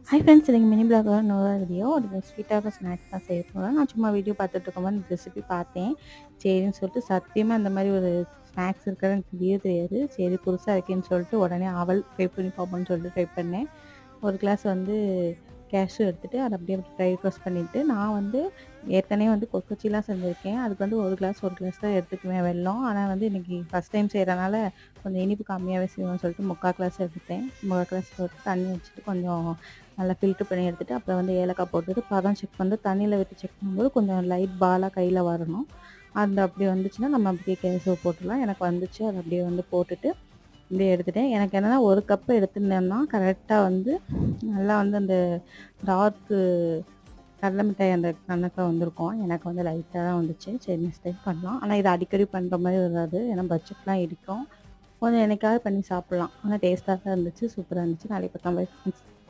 Hi friends, இன்னைக்கு mini பிளாகோட இன்னொரு video. ஒரு ஸ்வீட்டாக ஸ்நாக்ஸ் தான் செய்ய போகிறேன். நான் சும்மா வீடியோ பார்த்துட்டு இருக்கும்போது இந்த ரெசிபி பார்த்தேன். சரின்னு சொல்லிட்டு சத்தியமாக இந்த மாதிரி ஒரு ஸ்நாக்ஸ் இருக்கிறது எனக்கு தெரியவே தெரியாது. சரி புதுசாக இருக்கேன்னு சொல்லிட்டு உடனே அவல் ட்ரை பண்ணி பார்ப்போம்னு சொல்லிட்டு ட்ரை பண்ணேன். ஒரு கிளாஸ் வந்து கேஷ்யூ எடுத்துகிட்டு அதை அப்படியே ட்ரை ரோஸ்ட் பண்ணிவிட்டு, நான் வந்து ஏற்கனவே வந்து கொக்கச்சிலாம் செஞ்சுருக்கேன். அதுக்கு வந்து ஒரு கிளாஸ் தான் எடுத்துக்குவேன் வெல்லம். ஆனால் வந்து இன்றைக்கி ஃபஸ்ட் டைம் செய்கிறனால கொஞ்சம் இனிப்பு கம்மியாகவே செய்வோம்னு சொல்லிட்டு 3/4 கிளாஸ் எடுத்துட்டேன். 3/4 கிளாஸ் போட்டு தண்ணி வச்சுட்டு கொஞ்சம் நல்லா ஃபில்ட்ரு பண்ணி எடுத்துகிட்டு, அப்புறம் வந்து ஏலக்காய் போட்டுட்டு பதம் செக் பண்ணிட்டு தண்ணியில் விட்டு செக் பண்ணும்போது கொஞ்சம் லைட் பாலாக கையில் வரணும். அந்த அப்படி வந்துச்சுன்னா நம்ம அப்படியே கேஸை போட்டுடலாம். எனக்கு வந்துச்சு. அதை அப்படியே வந்து போட்டுட்டு அப்படியே எடுத்துட்டேன். எனக்கு என்னென்னா ஒரு கப்பு எடுத்துருந்தேன்னா கரெக்டாக வந்து நல்லா வந்து அந்த டார்க்கு கடலை மிட்டாய் அந்த கணக்காக வந்திருக்கும். எனக்கு வந்து லைட்டாக தான் வந்துச்சு. சரி நெக்ஸ்ட் டைம் பண்ணலாம். ஆனால் இது அடிக்கடி பண்ணுற மாதிரி வராது. ஏன்னா பட்ஜெட்லாம் இடிக்கும். கொஞ்சம் என்னைக்காவது பண்ணி சாப்பிட்லாம். ஆனால் டேஸ்ட்டாக தான் இருந்துச்சு. சூப்பராக இருந்துச்சு. நாளைக்கு பார்க்கலாம். Bye friends.